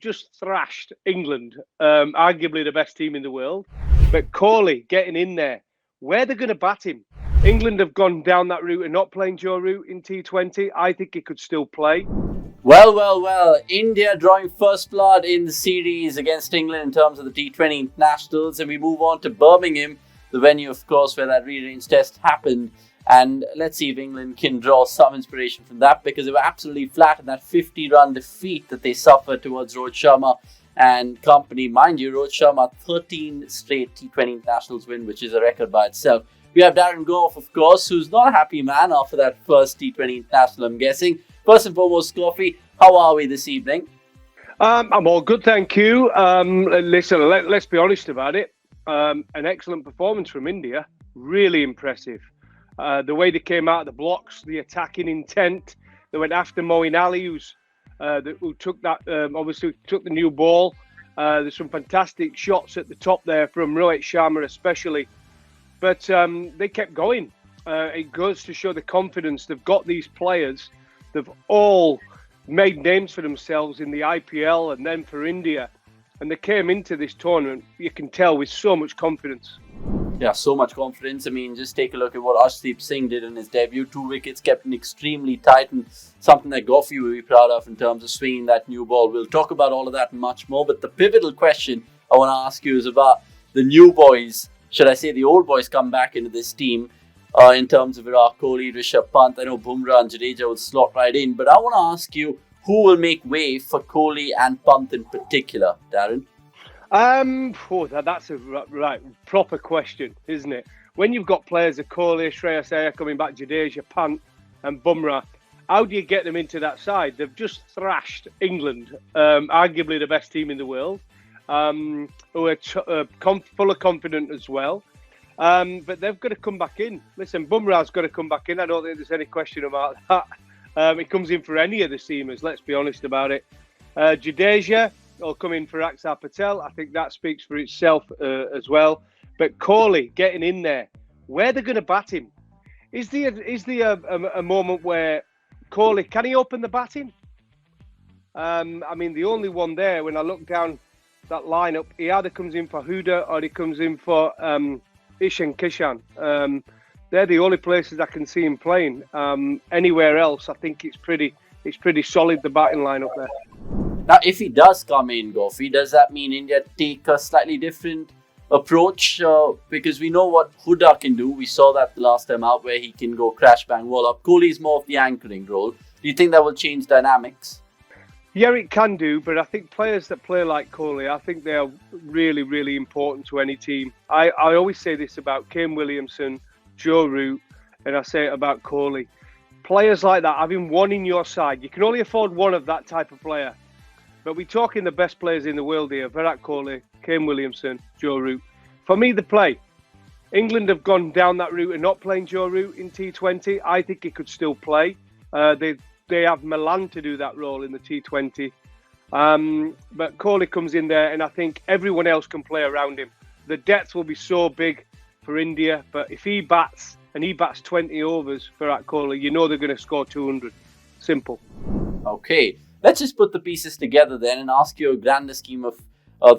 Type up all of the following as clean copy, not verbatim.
just thrashed England, arguably the best team in the world. But Kohli getting in there, where they're going to bat him. England have gone down that route and not playing Joe Root in T20. I think he could still play. Well. India drawing first blood in the series against England in terms of the T20 internationals. And we move on to Birmingham, the venue, of course, where that rearranged test happened. And let's see if England can draw some inspiration from that, because they were absolutely flat in that 50-run defeat that they suffered towards Rohit Sharma and company. Mind you, Rohit Sharma, 13 straight T20 internationals win, which is a record by itself. We have Darren Gough, of course, who's not a happy man after that first T20 international, I'm guessing. First and foremost, Goughy, how are we this evening? I'm all good, thank you. Listen, let's be honest about it. An excellent performance from India. Really impressive. The way they came out of the blocks, the attacking intent. They went after Moeen Ali, who took that, obviously took the new ball. There's some fantastic shots at the top there from Rohit Sharma especially. But they kept going. It goes to show the confidence. They've got these players. They've all made names for themselves in the IPL and then for India. And they came into this tournament, you can tell, with so much confidence. Yeah, so much confidence. I mean, just take a look at what Arshdeep Singh did in his debut. 2 wickets, kept extremely tight, and something that Goughy will be proud of in terms of swinging that new ball. We'll talk about all of that and much more. But the pivotal question I want to ask you is about the new boys. Should I say the old boys come back into this team in terms of Virat Kohli, Rishabh Pant. I know Bumrah and Jadeja will slot right in. But I want to ask you, who will make way for Kohli and Pant in particular, Darren? That's a right proper question, isn't it? When you've got players of Kohli, Shreyas Iyer coming back, Jadeja, Pant and Bumrah, how do you get them into that side? They've just thrashed England, arguably the best team in the world, who are full of confidence as well. But they've got to come back in. Listen, Bumrah's got to come back in. I don't think there's any question about that. It comes in for any of the seamers, let's be honest about it. Jadeja will come in for Axar Patel. I think that speaks for itself as well. But Kohli getting in there, where they're going to bat him. Is there a moment where Kohli, can he open the batting? I mean, the only one there, when I look down that lineup, he either comes in for Hooda or he comes in for Kishan. They're the only places I can see him playing. Anywhere else, I think it's pretty solid, the batting lineup there. Now, if he does come in, Goughy, does that mean India take a slightly different approach? Because we know what Hooda can do. We saw that the last time out, where he can go crash, bang, wall up. Kohli is more of the anchoring role. Do you think that will change dynamics? Yeah, it can do, but I think players that play like Kohli, I think they are really, really important to any team. I always say this about Kane Williamson, Joe Root, and I say it about Kohli. Players like that, having one in your side, you can only afford one of that type of player. But we're talking the best players in the world here: Virat Kohli, Kane Williamson, Joe Root. For me, the play. England have gone down that route and not playing Joe Root in T20. I think he could still play. They have Milan to do that role in the T20. But Kohli comes in there, and I think everyone else can play around him. The depth will be so big for India, but if he bats, and he bats 20 overs for Virat Kohli, you know they're going to score 200. Simple. Okay. Let's just put the pieces together then and ask you a grander scheme of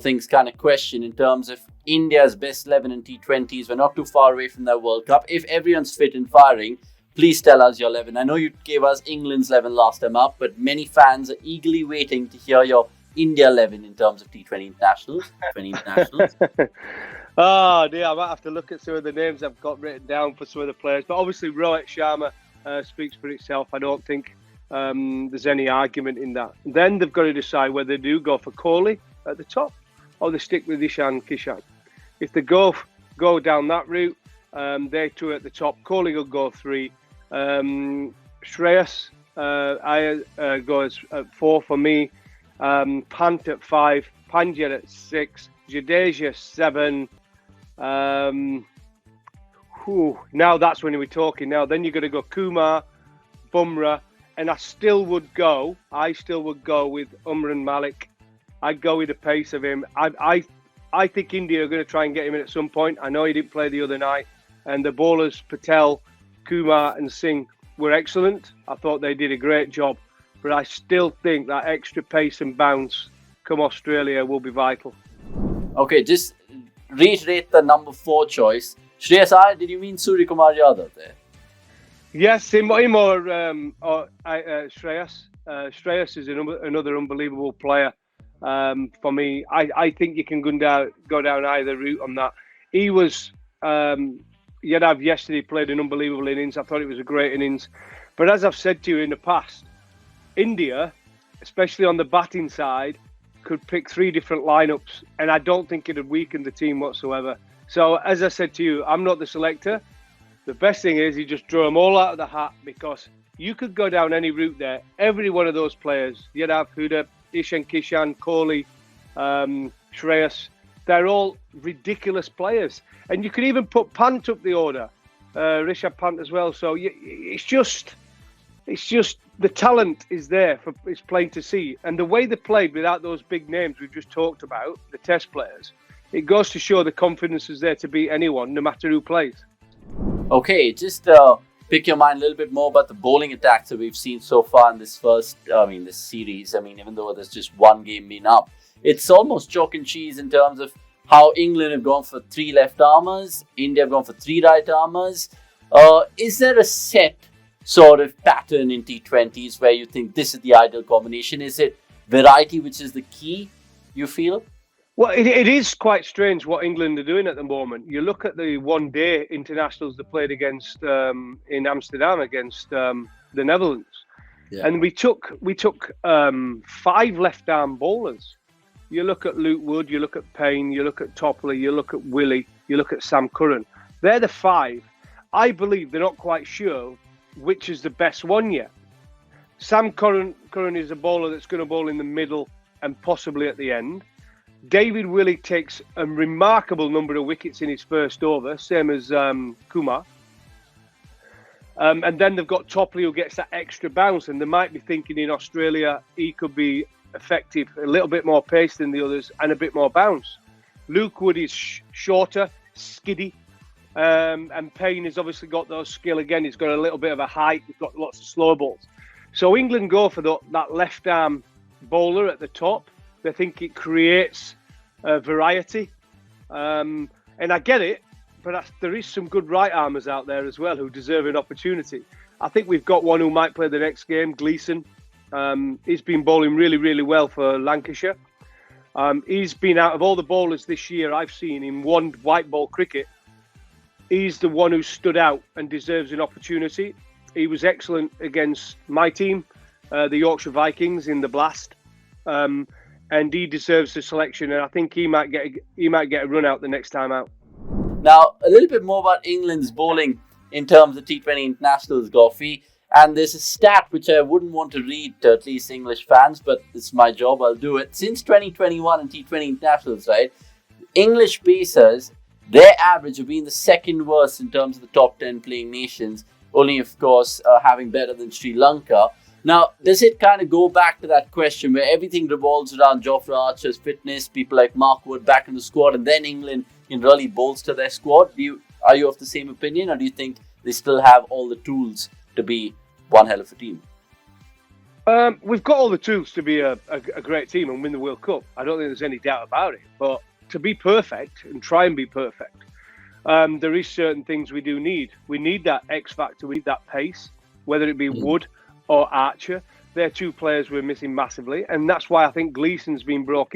things kind of question in terms of India's best 11 in T20s. We're not too far away from that World Cup. If everyone's fit and firing, please tell us your 11. I know you gave us England's 11 last time up, but many fans are eagerly waiting to hear your India 11 in terms of T20 internationals. Oh dear, I might have to look at some of the names I've got written down for some of the players. But obviously Rohit Sharma speaks for itself. I don't think there's any argument in that. Then they've got to decide whether they do go for Kohli at the top or they stick with Kishan. If they go down that route, they two at the top. Kohli will go 3. Shreyas Iyer goes at 4 for me. Pant at 5. Pandya at 6. Jadeja 7. Now that's when we're talking. Now then you're going to go Kumar, Bumrah. And I still would go with Umran Malik. I'd go with the pace of him. I think India are going to try and get him in at some point. I know he didn't play the other night. And the bowlers, Patel, Kumar and Singh, were excellent. I thought they did a great job. But I still think that extra pace and bounce come Australia will be vital. Okay, just reiterate the number 4 choice. Shreyas Iyer, did you mean Suryakumar Yadav there? Yes, him or Shreyas. Shreyas is another unbelievable player for me. I think you can go down either route on that. He was Yadav yesterday played an unbelievable innings. I thought it was a great innings. But as I've said to you in the past, India, especially on the batting side, could pick 3 different lineups, and I don't think it'd weaken the team whatsoever. So as I said to you, I'm not the selector. The best thing is you just draw them all out of the hat, because you could go down any route there. Every one of those players, Yadav, Hooda, Kishan, Kohli, Shreyas, they're all ridiculous players. And you could even put Pant up the order, Rishabh Pant as well. So it's just the talent is there, it's plain to see. And the way they played without those big names we've just talked about, the test players, it goes to show the confidence is there to beat anyone, no matter who plays. Okay, just pick your mind a little bit more about the bowling attacks that we've seen so far in this this series. Even though there's just one game been up, it's almost chalk and cheese in terms of how England have gone for 3 left armers, India have gone for 3 right armers. Is there a set sort of pattern in T20s where you think this is the ideal combination? Is it variety which is the key, you feel? Well, it is quite strange what England are doing at the moment. You look at the one-day internationals they played against in Amsterdam against the Netherlands, and we took 5 left-arm bowlers. You look at Luke Wood, you look at Payne, you look at Topley, you look at Willie, you look at Sam Curran. They're the 5. I believe they're not quite sure which is the best one yet. Sam Curran is a bowler that's going to bowl in the middle and possibly at the end. David Willey takes a remarkable number of wickets in his first over, same as Kumar. And then they've got Topley, who gets that extra bounce, and they might be thinking in Australia he could be effective, a little bit more pace than the others and a bit more bounce. Luke Wood is shorter, skiddy, and Payne has obviously got those skill again. He's got a little bit of a height, he's got lots of slow balls. So England go for that left arm bowler at the top. They think it creates variety, and I get it, but there is some good right armers out there as well who deserve an opportunity. I think we've got one who might play the next game, Gleeson. He's been bowling really, really well for Lancashire. He's been, out of all the bowlers this year I've seen in one white ball cricket, he's the one who stood out and deserves an opportunity. He was excellent against my team, the Yorkshire Vikings, in the Blast. And he deserves the selection, and I think he might get a run out the next time out. Now, a little bit more about England's bowling in terms of T20 internationals, Goughy. And there's a stat which I wouldn't want to read to at least English fans, but it's my job, I'll do it. Since 2021 and T20 internationals, right, English pacers, their average have been the second worst in terms of the top 10 playing nations, only, of course, having better than Sri Lanka. Now, does it kind of go back to that question where everything revolves around Jofra Archer's fitness, people like Mark Wood back in the squad, and then England can really bolster their squad? Are you of the same opinion, or do you think they still have all the tools to be one hell of a team? We've got all the tools to be a great team and win the World Cup. I don't think there's any doubt about it. But to be perfect and try and be perfect, there is certain things we do need. We need that X factor, we need that pace, whether it be Wood or Archer. They're 2 players we're missing massively, and that's why I think Gleeson's been brought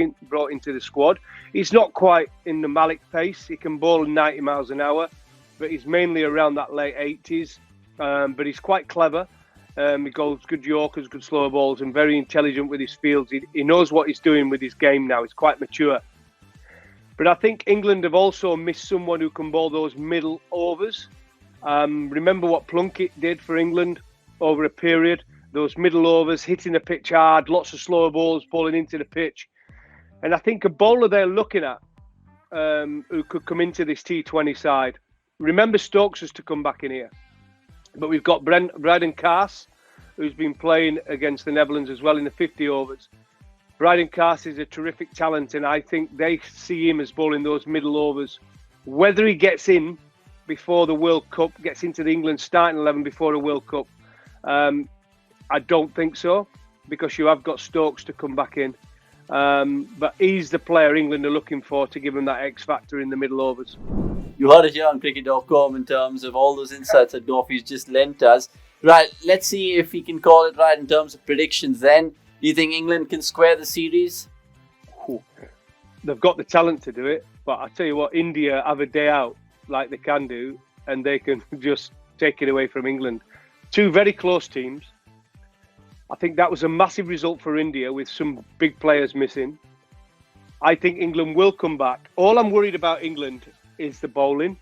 into the squad. He's not quite in the Malik pace. He can bowl 90 miles an hour, but he's mainly around that late 80s. But he's quite clever. He goes good yorkers, good slow balls, and very intelligent with his fields. He knows what he's doing with his game now. He's quite mature. But I think England have also missed someone who can bowl those middle overs. Remember what Plunkett did for England over a period, those middle overs, hitting the pitch hard, lots of slow balls, bowling into the pitch. And I think a bowler they're looking at who could come into this T20 side. Remember Stokes is to come back in here. But we've got Bryden Carse, who's been playing against the Netherlands as well in the 50 overs. Bryden Carse is a terrific talent, and I think they see him as bowling those middle overs. Whether he gets in before the World Cup, gets into the England starting 11 before the World Cup, I don't think so, because you have got Stokes to come back in. But he's the player England are looking for to give them that X factor in the middle overs. You heard it here on cricket.com in terms of all those insights that Goughy's just lent us. Right, let's see if we can call it right in terms of predictions then. Do you think England can square the series? They've got the talent to do it, but I tell you what, India have a day out like they can do, and they can just take it away from England. Two very close teams. I think that was a massive result for India with some big players missing. I think England will come back. All I'm worried about England is the bowling.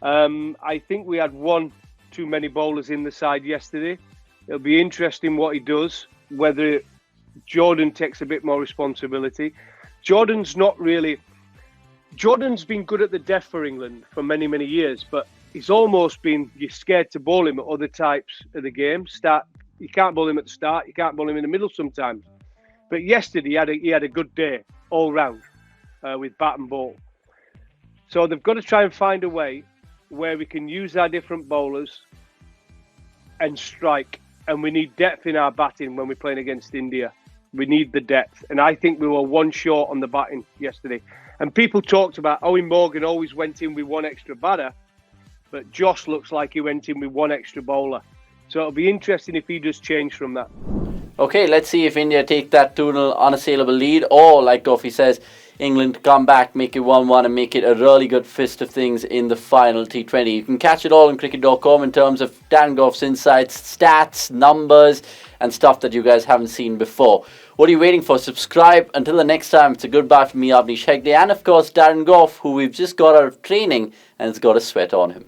I think we had one too many bowlers in the side yesterday. It'll be interesting what he does, whether Jordan takes a bit more responsibility. Jordan's been good at the death for England for many, many years, but he's almost been, you're scared to bowl him at other types of the game. You can't bowl him at the start, you can't bowl him in the middle sometimes. But yesterday he had a good day all round with bat and ball. So they've got to try and find a way where we can use our different bowlers and strike. And we need depth in our batting when we're playing against India. We need the depth. And I think we were one short on the batting yesterday. And people talked about Owen Morgan always went in with one extra batter, but Josh looks like he went in with one extra bowler. So it'll be interesting if he does change from that. Okay, let's see if India take that 2-0 unassailable lead, or like Goughy says, England come back, make it 1-1 and make it a really good fist of things in the final T20. You can catch it all on cricket.com in terms of Darren Gough's insights, stats, numbers and stuff that you guys haven't seen before. What are you waiting for? Subscribe. Until the next time, it's a goodbye from me, Avnish Hegde, and of course Darren Gough, who we've just got out of training and has got a sweat on him.